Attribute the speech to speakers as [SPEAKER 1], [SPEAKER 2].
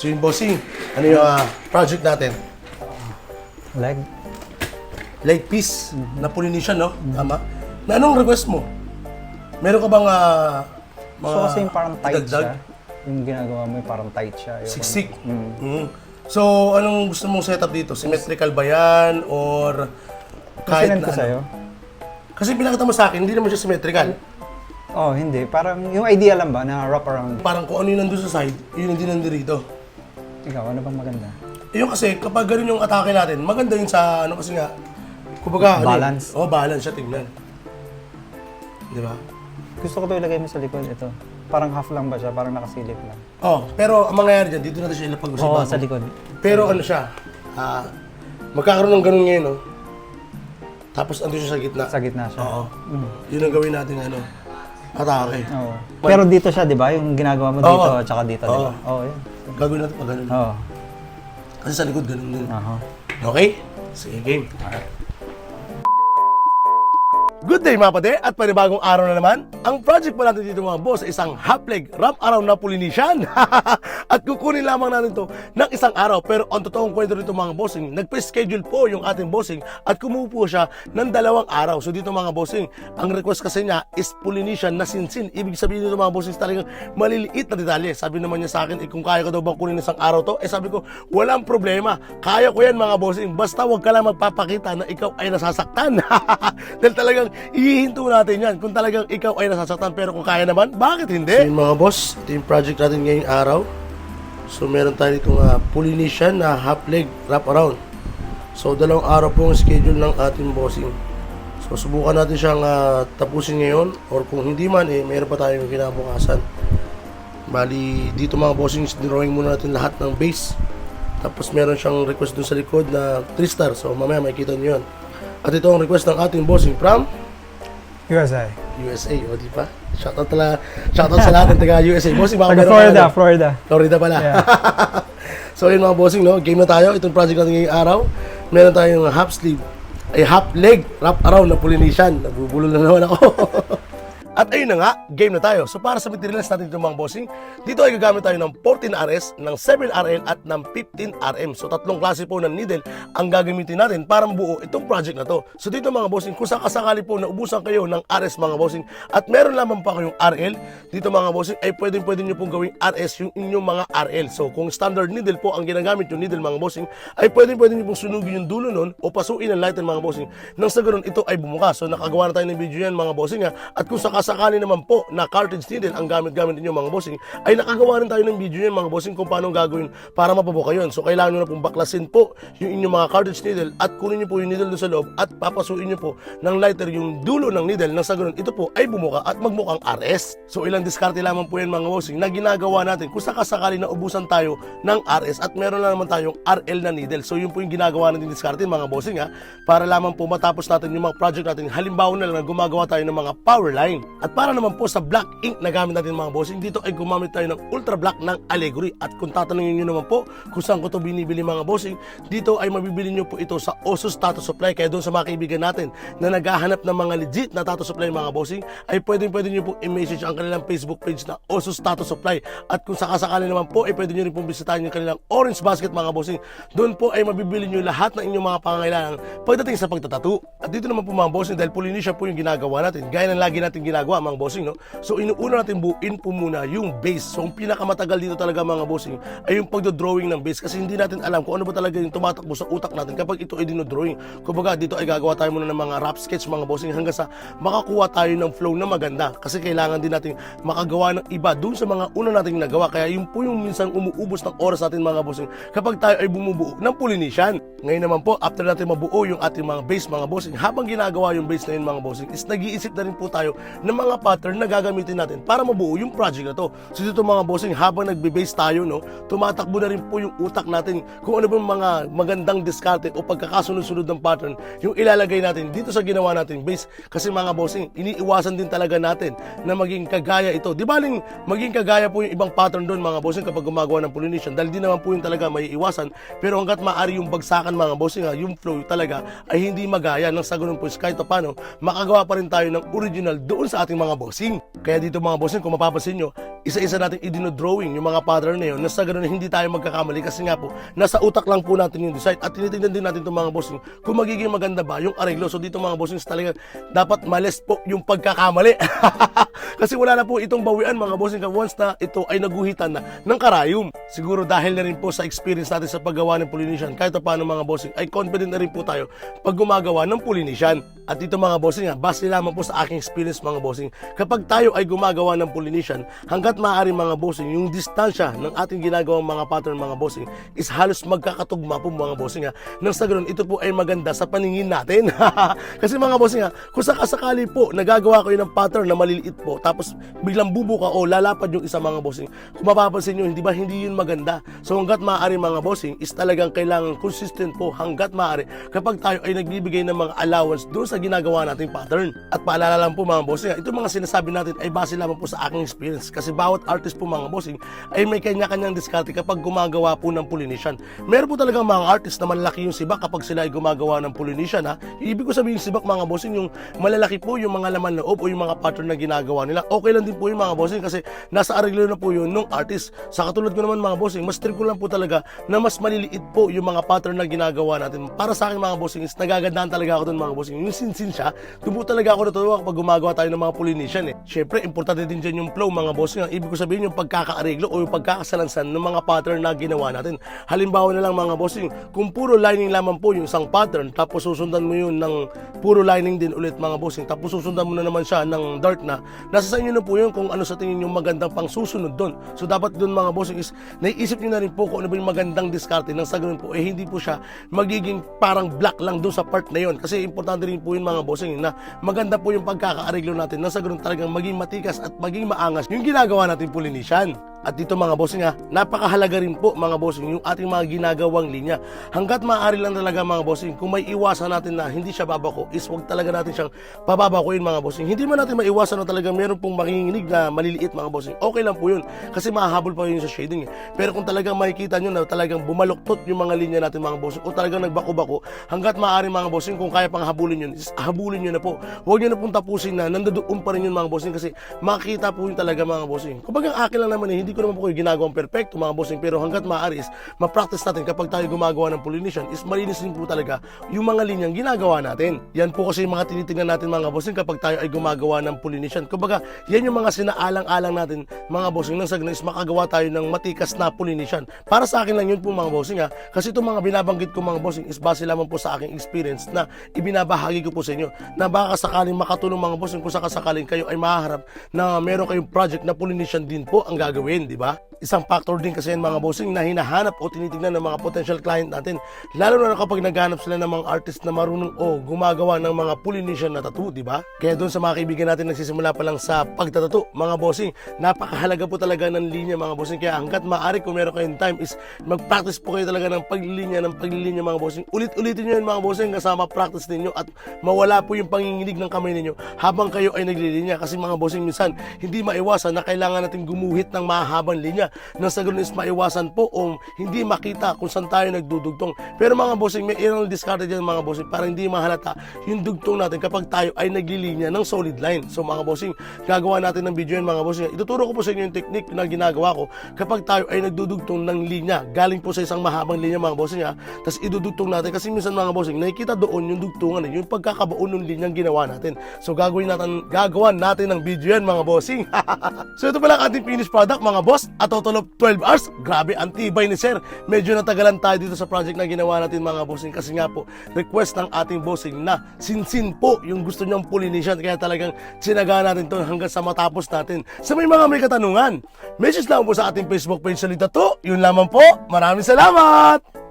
[SPEAKER 1] So yung bossing, ano yung project natin? Leg piece na Polynesian, no? Tama? Na anong request mo? Meron ka bang mga
[SPEAKER 2] So kasi yung parang tight
[SPEAKER 1] idagdag?
[SPEAKER 2] siya. Yung ginagawa mo yung parang tight siya. Ayoko
[SPEAKER 1] Siksik. So, anong gusto mong setup dito? Symmetrical ba yan? Or kahit
[SPEAKER 2] Sinend ko
[SPEAKER 1] na
[SPEAKER 2] sa'yo.
[SPEAKER 1] Kasi pinakita mo sa akin, hindi naman siya symmetrical.
[SPEAKER 2] Oh, hindi. Parang yung idea lang ba na wrap around.
[SPEAKER 1] Parang kung ano yung nandun sa side, yun hindi nandun dito.
[SPEAKER 2] Ikaw, ano bang maganda?
[SPEAKER 1] Yung kasi, kapag ganun yung atake natin, maganda yun sa ano kasi nga, kumbaga,
[SPEAKER 2] Balance.
[SPEAKER 1] Balance siya, tingnan. Di ba?
[SPEAKER 2] Gusto ko to ilagay mo sa likod. Ito. Parang half lang ba siya? Parang nakasilip lang.
[SPEAKER 1] Pero ang mangyayari dyan, dito natin siya ilapag sa
[SPEAKER 2] Oo,
[SPEAKER 1] bago.
[SPEAKER 2] sa likod.
[SPEAKER 1] Pero ano siya, magkakaroon ng ganun ngayon, no? Tapos andun siya sa gitna.
[SPEAKER 2] Sa gitna siya.
[SPEAKER 1] Oo. Yun ang gawin natin, atake.
[SPEAKER 2] Oo. Pero dito siya, di ba? Yung ginagawa mo dito at saka dito, di ba? Oo, yun.
[SPEAKER 1] Gagawin natin pag ganun.
[SPEAKER 2] Oo.
[SPEAKER 1] Kasi sa likod, ganun din.
[SPEAKER 2] Aha.
[SPEAKER 1] Okay? Sige, game. Good day mga pate at panibagong araw na naman. Ang project po natin dito mga boss ay isang half-leg wrap around na Polynesian. At kukunin lamang natin to ng isang araw. Pero ang totoong kwento dito mga bossing, nagpe-schedule po yung ating bossing at kumupo siya ng 2 araw. So dito mga bossing, ang request kasi niya is Polynesian na sinsin. Ibig sabihin dito mga bossing talagang maliliit na detalye. Sabi naman niya sa akin, kung kaya ko daw bang kunin isang araw to? Sabi ko, walang problema. Kaya ko yan mga bossing. Basta wag ka lang magpapakita na ikaw ay nasasaktan. Dahil talagang ihihinto natin yan kung talagang ikaw ay nasasaktan, pero kung kaya naman, bakit hindi? So mga boss, ito yung project natin ngayong araw. So meron tayo itong Polynesian na half leg wrap around. So 2 araw po ang schedule ng ating bossing. So subukan natin siyang tapusin ngayon, or kung hindi man, meron pa tayong kinabukasan. Bali dito mga bossing, drawing muna natin lahat ng base. Tapos meron siyang request dun sa likod na 3 star. So mamaya makikita niyo yun. At ito ang request ng ating bossing from
[SPEAKER 2] USA.
[SPEAKER 1] USA, o di ba? Shoutout sa lahat ng taga USA. Bossing, baka
[SPEAKER 2] Taga
[SPEAKER 1] meron ka na.
[SPEAKER 2] Florida
[SPEAKER 1] Pala.
[SPEAKER 2] Yeah.
[SPEAKER 1] So yun mga bossing, no? Game na tayo. Itong project natin ngayong araw. Meron tayong half leg wrap around na Polynesian. Nabubulol na naman ako. At ayun na nga, game na tayo. So para sa materials natin itong mga bossing, dito ay gagamit tayo ng 14RS, ng 7RL at ng 15RM. So 3 klase po ng needle ang gagamitin natin para mabuo itong project na to. So dito mga bossing, kung sakasakali po na ubusan kayo ng RS mga bossing at meron lamang pa kayong RL, dito mga bossing ay pwede nyo pong gawing RS yung inyong mga RL. So kung standard needle po ang ginagamit yung needle mga bossing, ay pwede nyo pong sunugin yung dulo nun o pasuin ang lighter mga bossing. Nang sa ganun ito ay bumuka. So nakagawa na tayo ng video yan mga bossing at kung sakasakali naman po na cartridge needle ang gamit ninyo mga bossing, ay nakagawa rin tayo ng video yan mga bossing kung paano gagawin para mapabuka yun. So kailangan nyo na pong baklasin po yung inyong mga cartridge needle at kunin nyo po yung needle doon sa loob at papasuin nyo po ng lighter yung dulo ng needle nang sa ganun ito po ay bumuka at magmukhang RS. So ilang diskarte lamang po yan mga bossing na ginagawa natin kung sakasakali na ubusan tayo ng RS at meron na naman tayong RL na needle. So yun po yung ginagawa natin diskarte mga bossing para lamang po matapos natin yung mga project natin. Halimbawa na lang na gumagawa tayo ng mga power line. At para naman po sa black ink na gamit natin mga bossing, dito ay gumamit tayo ng ultra black ng Allegory. At kung tatanungin nyo naman po kung saan ko ito binibili mga bossing, dito ay mabibili nyo po ito sa Osus Tattoo Supply. Kaya doon sa mga kaibigan natin na naghahanap ng mga legit na tattoo supply mga bossing, ay pwede nyo po i-message ang kanilang Facebook page na Osus Tattoo Supply. At kung sakasakali naman po ay pwede nyo rin pong bisitahin yung kanilang Orange Basket mga bossing. Doon po ay mabibili nyo lahat ng inyong mga pangangailangan pagdating sa pagtatattoo. At dito naman po mga bossing, dahil Polynesian po yung ginagawa natin, gaya ng lagi natin ginagawa mga bossing, no? So inuuna natin buuin po muna yung base. So ang pinakamatagal dito talaga mga bossing ay yung pagdodrawing ng base, kasi hindi natin alam kung ano ba talaga yung tumatakbo sa utak natin kapag ito ay dinodrawing. Kumbaga dito ay gagawa tayo muna ng mga rough sketch mga bossing hanggang sa makakuha tayo ng flow na maganda, kasi kailangan din natin makagawa ng iba dun sa mga una nating nagawa. Kaya yun po yung minsan umuubos ng oras natin mga bossing kapag tayo ay bumubuo ng Polynesian. Ngayon naman po, after natin mabuo yung ating mga base mga bossing, habang ginagawa yung base na yun mga bossing, is nag-iisip na rin po tayo ng mga pattern na gagamitin natin para mabuo yung project na to. So dito mga bossing, habang nagbe-base tayo, no, tumatakbo na rin po yung utak natin kung ano bang mga magandang diskarte o pagkakasunod-sunod ng pattern yung ilalagay natin dito sa ginawa nating base. Kasi mga bossing, iniiwasan din talaga natin na maging kagaya ito. Di baling maging kagaya po yung ibang pattern doon mga bossing kapag gumagawa ng Polynesian, dahil di naman po yung talaga may iwasan. Pero hanggat maaari yung bagsakan mga bossing, yung flow talaga ay hindi magaya. Nang sa ganun po, kahit paano makagawa pa rin tayo ng original doon sa ating mga bossing. Kaya dito mga bossing, kung mapapansin nyo, isa-isa natin idinodrawing yung mga pattern na yun na sa ganun hindi tayo magkakamali kasi nga po, nasa utak lang po natin yung design at tinitingnan din natin itong mga bossing kung magiging maganda ba yung arreglo. So dito mga bossing, talaga dapat males po yung pagkakamali. Kasi wala na po itong bawian mga bossing once na ito ay naguhitan na ng karayom. Siguro dahil na rin po sa experience natin sa paggawa ng Polynesian, kahit paano mga bossing, ay confident na rin po tayo pag gumagawa ng Polynesian. At dito mga bossing, base lamang po sa aking experience mga bossing, kapag tayo ay gumagawa ng Polynesian, hanggat maaari mga bossing, yung distansya ng ating ginagawang mga pattern mga bossing is halos magkakatugma po mga bossing nang sa ganun, ito po ay maganda sa paningin natin. Kasi mga bossing kung sakasakali po nagagawa ko yun ng pattern na maliliit po, tapos biglang bubuka o lalapad yung isa mga bossing, kung mapapansin nyo, hindi yun maganda. So hanggat maaari mga bossing is talagang kailangan consistent po hanggat maaari kapag tayo ay nagbibigay ng mga allowance doon sa ginagawa nating pattern. At paalala lang po mga bossing, ito mga sinasabi natin ay base lamang po sa aking experience kasi bawat artist po mga bossing ay may kanya-kanyang diskarte kapag gumagawa po ng Polynesian. Meron po talagang mga artist na malaki yung sibak kapag sila ay gumagawa ng Polynesian Ibig ko sabihin sibak mga bossing, yung malalaki po yung mga laman loob o yung mga pattern na ginagawa nila. Okay lang din po yung mga bossing kasi nasa arreglo na po yun nung artist. Sa katulad ko naman mga bossing, mas trick ko lang po talaga na mas maliliit po yung mga pattern na ginagawa natin. Para sa akin mga bossing is nagagandahan talaga ako dun mga bossing. Yung sinsin siya, doon po talaga ako natutuwa kapag gumagawa tayo ng mga Polynesian Syempre, importante din dyan yung flow mga bossing. Ibig ko sabihin yung pagkakaareglo o yung pagkakasalansan ng mga pattern na ginawa natin. Halimbawa na lang mga bossing, kung puro lining lamang po yung isang pattern, tapos susundan mo yun ng puro lining din ulit mga bossing, tapos susundan mo na naman siya ng dart nasa sa inyo na po yun kung ano sa tingin yung magandang pang susunod doon. So dapat doon mga bossing is naiisip nyo na rin po kung ano ba yung magandang diskarte nang sa ganun po hindi po siya magiging parang black lang doon sa part na yun. Kasi importante rin po yun mga bossing na maganda po yung pagkakaareglo natin nang sa ganun talagang maging matikas at maging maangas yung ginagawa natin Polynesian. At dito mga bossing napakahalaga rin po mga bossing yung ating mga ginagawang linya. Hanggat maaari lang talaga mga bossing, kung may iwasan natin na hindi siya babako, is wag talaga natin siyang pababakuin mga bossing. Hindi man natin maiwasan na talaga meron pong makinginig na maliliit mga bossing. Okay lang po yun kasi mahahabol pa yun sa shading Pero kung talagang makikita nyo na talagang bumaluktot yung mga linya natin mga bossing o talagang nagbako-bako, hanggat maaari mga bossing, kung kaya pang habulin yun, is habulin nyo na po. Huwag nyo na pong tapusin na nandoon pa rin yun mga bossing kasi makikita po yun talaga mga bossing. Kumbaga akin lang naman hindi ko naman po yung ginagawang perfecto mga bossing, pero hanggat maaari is ma-practice natin kapag tayo gumagawa ng Polynesian is malinis din po talaga yung mga linyang ginagawa natin. Yan po kasi yung mga tinitingnan natin mga bossing kapag tayo ay gumagawa ng Polynesian. Kumbaga yan yung mga sinaalang-alang natin mga bossing nang sa ganun is makagawa tayo ng matikas na Polynesian. Para sa akin lang yun po mga bossing kasi itong mga binabanggit ko mga bossing is base lamang po sa aking experience na ibinabahagi ko po sa inyo na baka sakaling makatulong mga bossing kung sakasakaling kayo ay mahaharap na meron kayong project na Polynesian din po ang gagawin, di ba? Isang factor din kasi yan mga bossing na hinahanap o tinitingnan ng mga potential client natin, lalo na kapag naghanap sila ng mga artist na marunong o gumagawa ng mga Polynesian na tattoo, di ba? Kaya doon sa mga kaibigan natin nagsisimula pa lang sa pagtatattoo mga bossing, napakahalaga po talaga ng linya mga bossing. Kaya hanggat maaari kung meron kayong time is mag-practice po kayo talaga ng paglilinya mga bossing. Ulit-ulitin nyo yun mga bossing kasama practice ninyo at mawala po yung panginginig ng kamay ninyo habang kayo ay naglilinya. Kasi mga bossing minsan hindi maiwasan na kailangan natin gumuhit ng mahabang linya nang sa ganun is maiwasan po o hindi makita kung saan tayo nagdudugtong. Pero mga bossing, may ilang discarded dyan mga bossing para hindi mahalata yung dugtong natin kapag tayo ay naglilinya ng solid line. So mga bossing, gagawa natin ng video yan mga bossing. Ituturo ko po sa inyo yung technique na ginagawa ko kapag tayo ay nagdudugtong ng linya. Galing po sa isang mahabang linya mga bossing tapos idudugtong natin kasi minsan mga bossing, nakikita doon yung dugtungan yung pagkakabaon ng linyang ginawa natin. So gagawa natin ng video yan mga bossing. So ito pala ang ating finished product mga boss. At total of 12 hours. Grabe, ang tibay ni sir. Medyo natagalan tayo dito sa project na ginawa natin mga bossing kasi nga po, request ng ating bossing na sinsin po yung gusto niyang Polynesian. Kaya talagang sinaga natin to hanggang sa matapos natin. Sa may may katanungan, message lang po sa ating Facebook page Solid Tattoo. Yun lamang po. Maraming salamat!